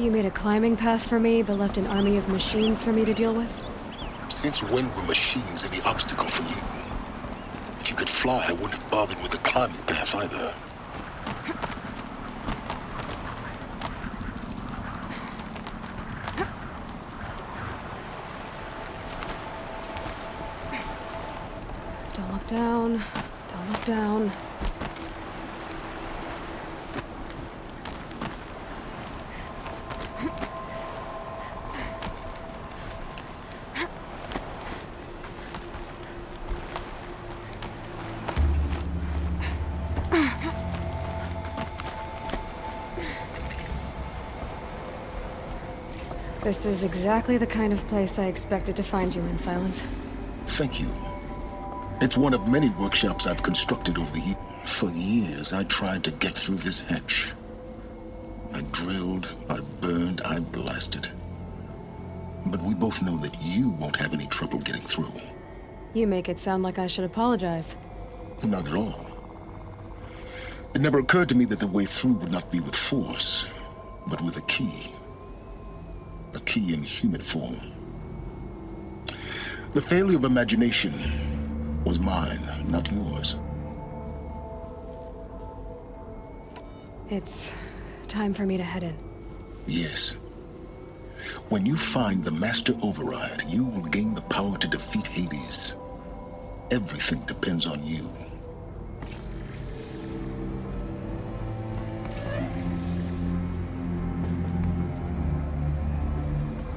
You made a climbing path for me, but left an army of machines for me to deal with? Since when were machines any obstacle for you? If you could fly, I wouldn't have bothered with the climbing path either. Don't look down. Don't look down. This is exactly the kind of place I expected to find you in, Silence. Thank you. It's one of many workshops I've constructed over the years. For years, I tried to get through this hatch. I drilled, I burned, I blasted. But we both know that you won't have any trouble getting through. You make it sound like I should apologize. Not at all. It never occurred to me that the way through would not be with force, but with a key. A key in human form. The failure of imagination was mine, not yours. It's time for me to head in. Yes. When you find the Master Override, you will gain the power to defeat Hades. Everything depends on you.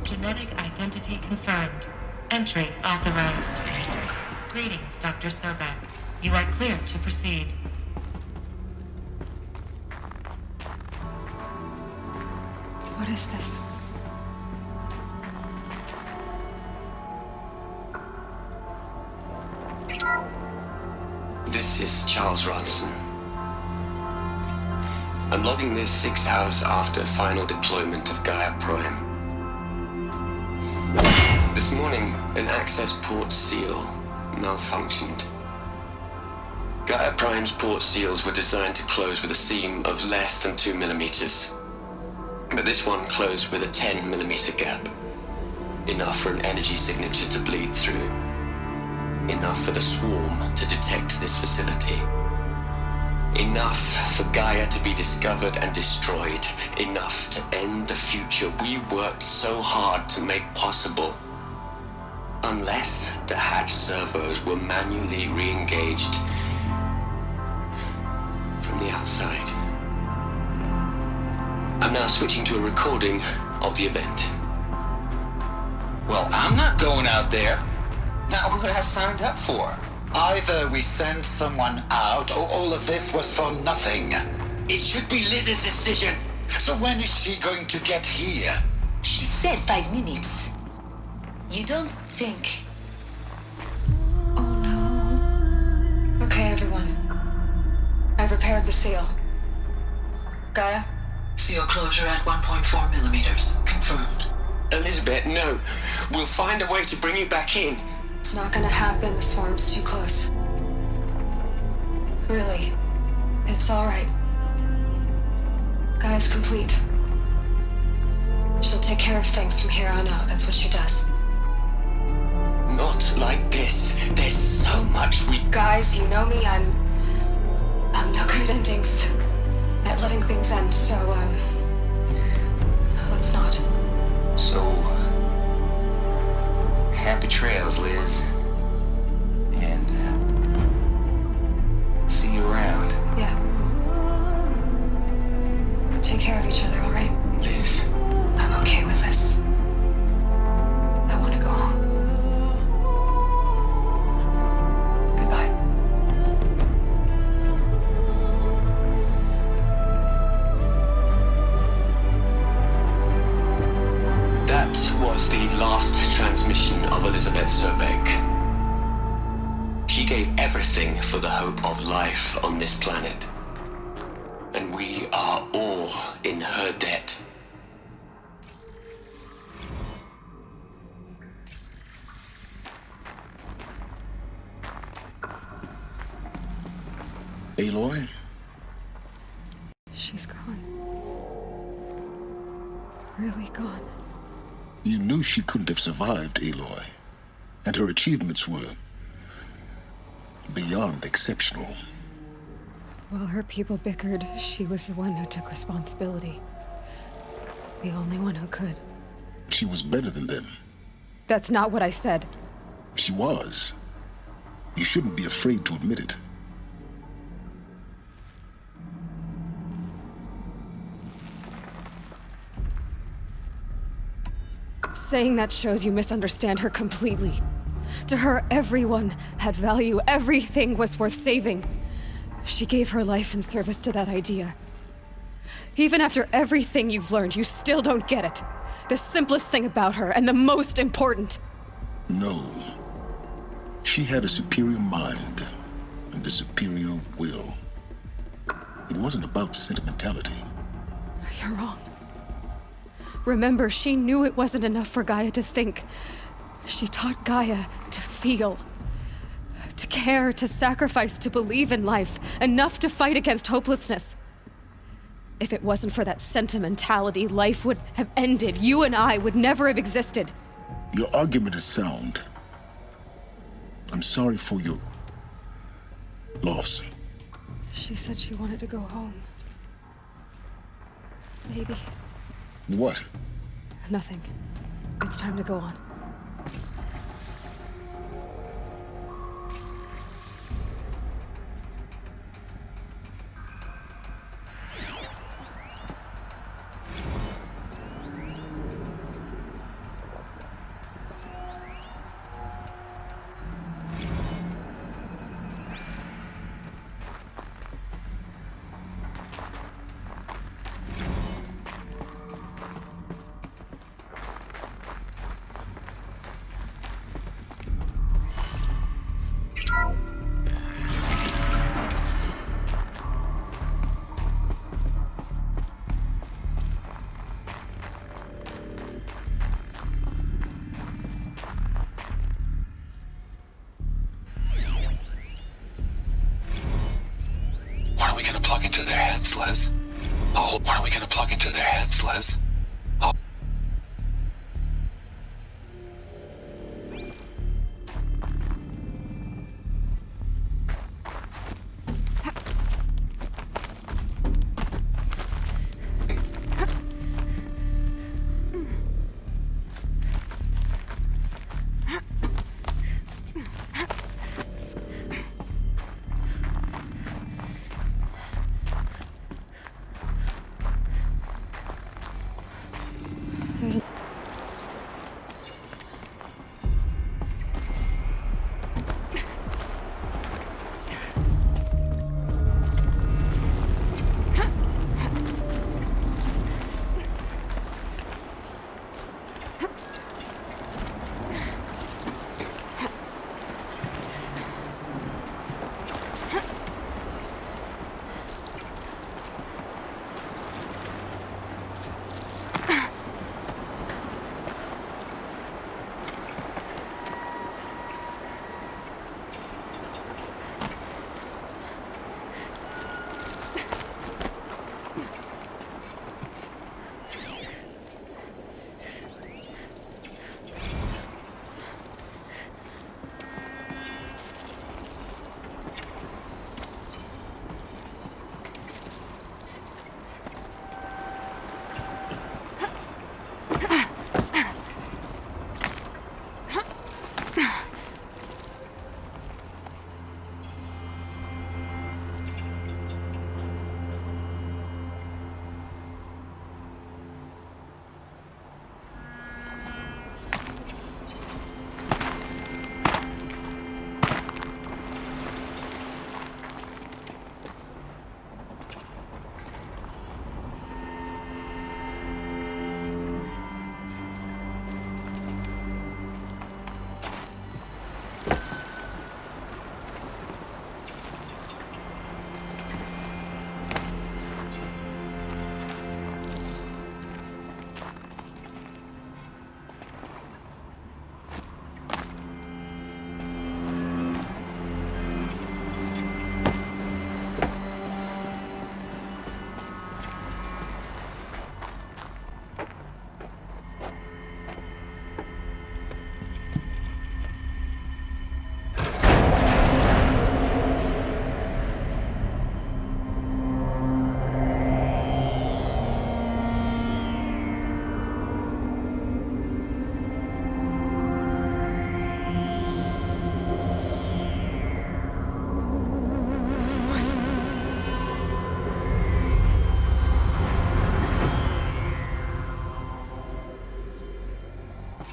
Genetic identity confirmed. Entry authorized. Greetings, Dr. Sobek. You are clear to proceed. What is this? This is Charles Ronson. I'm logging this 6 hours after final deployment of Gaia Prime. This morning, an access port seal malfunctioned. Gaia Prime's port seals were designed to close with a seam of less than 2 millimeters. But this one closed with a 10 millimeter gap. Enough for an energy signature to bleed through. Enough for the swarm to detect this facility. Enough for Gaia to be discovered and destroyed. Enough to end the future we worked so hard to make possible. Unless the hatch servos were manually re-engaged from the outside. I'm now switching to a recording of the event. Well, I'm not going out there. Not what I signed up for. Either we send someone out, or all of this was for nothing. It should be Liz's decision. So when is she going to get here? She said 5 minutes. You don't think... Oh no. Okay, everyone. I've repaired the seal. Gaia? Seal closure at 1.4 millimeters. Confirmed. Elizabeth, no. We'll find a way to bring you back in. It's not gonna happen. The swarm's too close. Really. It's alright. Gaia's complete. She'll take care of things from here on out. That's what she does. Not like this. There's so much we... Guys, you know me. I'm no good at endings. At letting things end, so, let's not. So, happy trails, Liz. And see you around. Yeah. Take care of each other, all right? Liz. I'm okay with this. I want to go home. Goodbye. That was the last transmission of Elizabeth Sobek. She gave everything for the hope of life on this planet. And we are all in her debt. Aloy? She's gone. really gone. You knew she couldn't have survived, Aloy. And her achievements were beyond exceptional. While her people bickered, she was the one who took responsibility. The only one who could. She was better than them. That's not what I said. She was. You shouldn't be afraid to admit it. Saying that shows you misunderstand her completely. To her, everyone had value. Everything was worth saving. She gave her life in service to that idea. Even after everything you've learned, you still don't get it. The simplest thing about her, and the most important. No. She had a superior mind and a superior will. It wasn't about sentimentality. You're wrong. Remember, she knew it wasn't enough for Gaia to think. She taught Gaia to feel. To care, to sacrifice, to believe in life. Enough to fight against hopelessness. If it wasn't for that sentimentality, life would have ended. You and I would never have existed. Your argument is sound. I'm sorry for your loss. She said she wanted to go home. Maybe. What? Nothing. It's time to go on. What are we gonna plug into their heads, Les? Oh, what are we gonna plug into their heads, Les? Oh.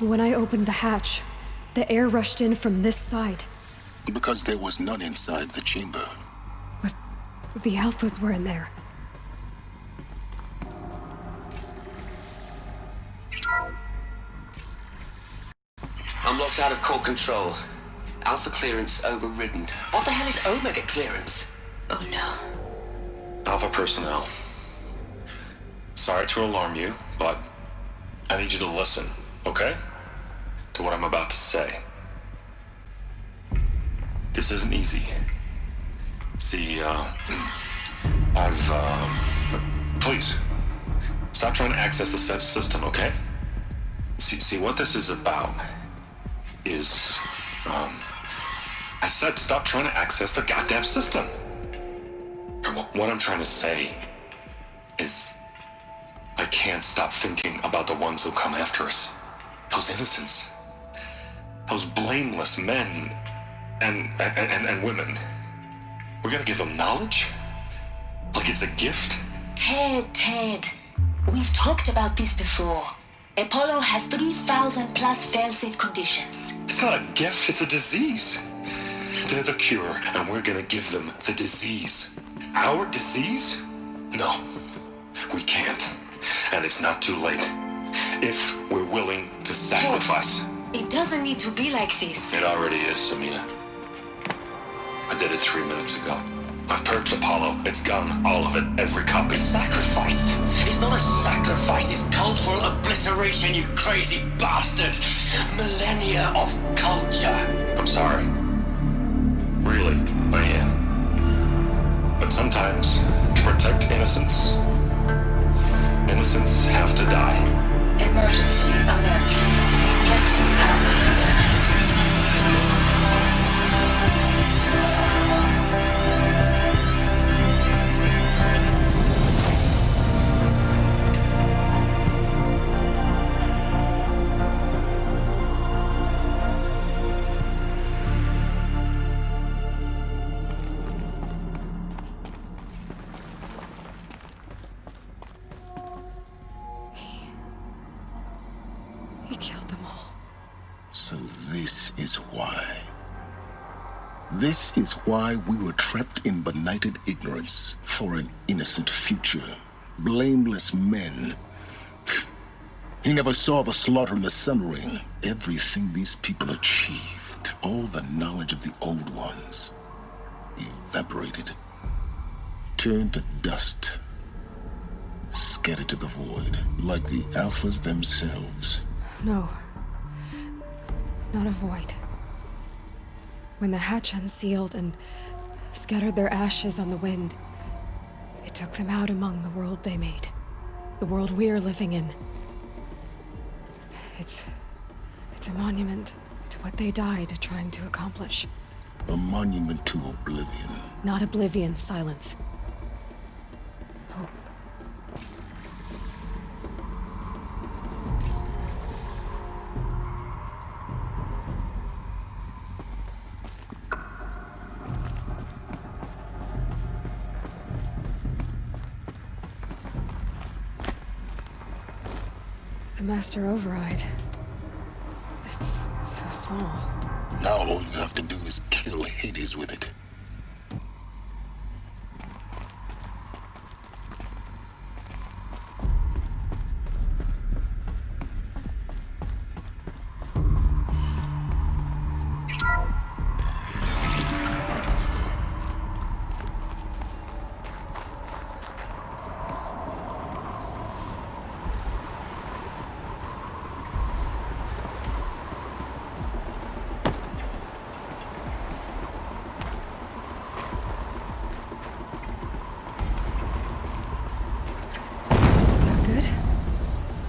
When I opened the hatch, the air rushed in from this side. Because there was none inside the chamber. But the Alphas were in there. I'm locked out of core control. Alpha clearance overridden. What the hell is Omega clearance? Oh no. Alpha personnel. Sorry to alarm you, but I need you to listen, okay? To what I'm about to say. This isn't easy. See, please, stop trying to access the system, okay? See, what this is about is, I said stop trying to access the goddamn system. What I'm trying to say is, I can't stop thinking about the ones who come after us. Those innocents. Those blameless men and women. We're gonna give them knowledge? Like it's a gift? Ted. We've talked about this before. Apollo has 3,000 plus fail-safe conditions. It's not a gift, it's a disease. They're the cure, and we're gonna give them the disease. Our disease? No, we can't. And it's not too late. If we're willing to sacrifice. It doesn't need to be like this. It already is, Samina. I did it 3 minutes ago. I've purged Apollo. It's gone. All of it. Every copy. Sacrifice? It's not a sacrifice, it's cultural obliteration, you crazy bastard! Millennia of culture! I'm sorry. Really, I am. But sometimes, to protect innocence, innocents have to die. Emergency alert. Threatening atmosphere. He killed them all. So this is why. This is why we were trapped in benighted ignorance for an innocent future. Blameless men. He never saw the slaughter in the Sun Ring. Everything these people achieved, all the knowledge of the old ones, evaporated, turned to dust, scattered to the void, like the Alphas themselves. No. Not a void. When the hatch unsealed and scattered their ashes on the wind, it took them out among the world they made. The world we're living in. It's a monument to what they died trying to accomplish. A monument to oblivion. Not oblivion, silence. Hope. The master override. It's so small. Now all you have to do is kill Hades with it.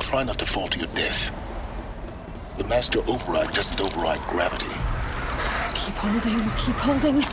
Try not to fall to your death. The master override doesn't override gravity. Keep holding, keep holding.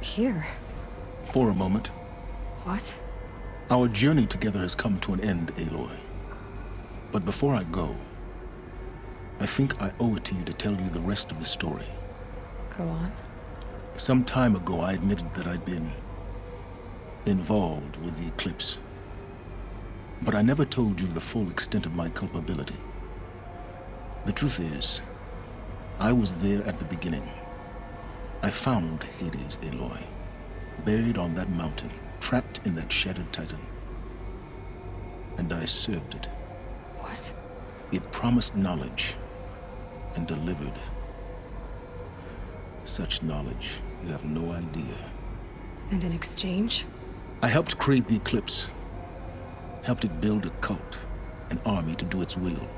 Here? For a moment. What? Our journey together has come to an end, Aloy. But before I go, I think I owe it to you to tell you the rest of the story. Go on. Some time ago, I admitted that I'd been involved with the eclipse. But I never told you the full extent of my culpability. The truth is, I was there at the beginning. I found Hades, Aloy, buried on that mountain, trapped in that shattered titan. And I served it. What? It promised knowledge and delivered. Such knowledge, you have no idea. And in exchange? I helped create the eclipse. Helped it build a cult, an army to do its will.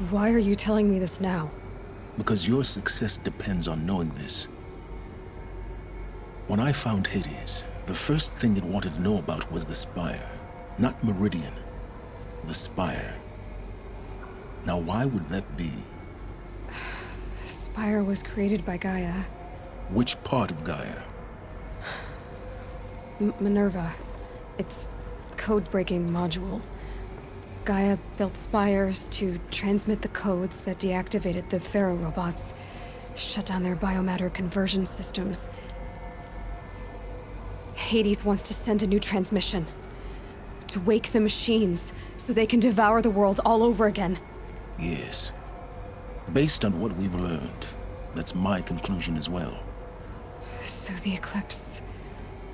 Why are you telling me this now? Because your success depends on knowing this. When I found Hades, the first thing it wanted to know about was the Spire. Not Meridian. The Spire. Now why would that be? The Spire was created by Gaia. Which part of Gaia? Minerva. Its code-breaking module. Gaia built spires to transmit the codes that deactivated the Pharaoh robots, shut down their biomatter conversion systems. Hades wants to send a new transmission. To wake the machines, so they can devour the world all over again. Yes. Based on what we've learned, that's my conclusion as well. So the Eclipse...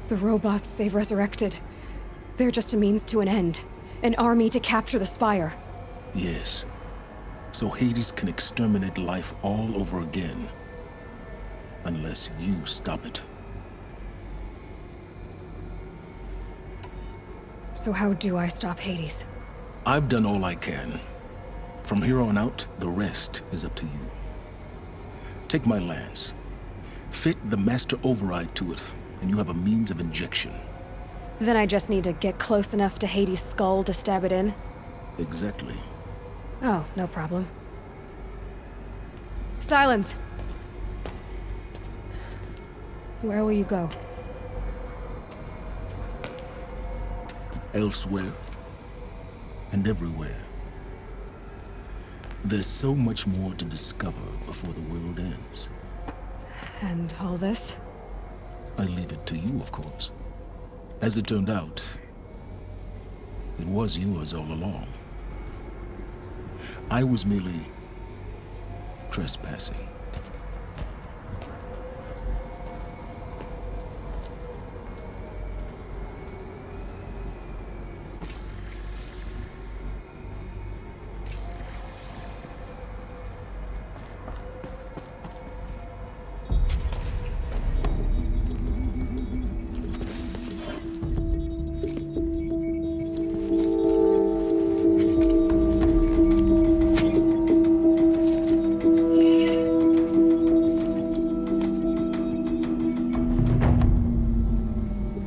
the robots they've resurrected... they're just a means to an end. An army to capture the Spire. Yes. So Hades can exterminate life all over again. Unless you stop it. So how do I stop Hades? I've done all I can. From here on out, the rest is up to you. Take my lance. Fit the master override to it, and you have a means of injection. Then I just need to get close enough to Hades' skull to stab it in? Exactly. Oh, no problem. Silence! Where will you go? Elsewhere. And everywhere. There's so much more to discover before the world ends. And all this? I leave it to you, of course. As it turned out, it was yours all along. I was merely trespassing.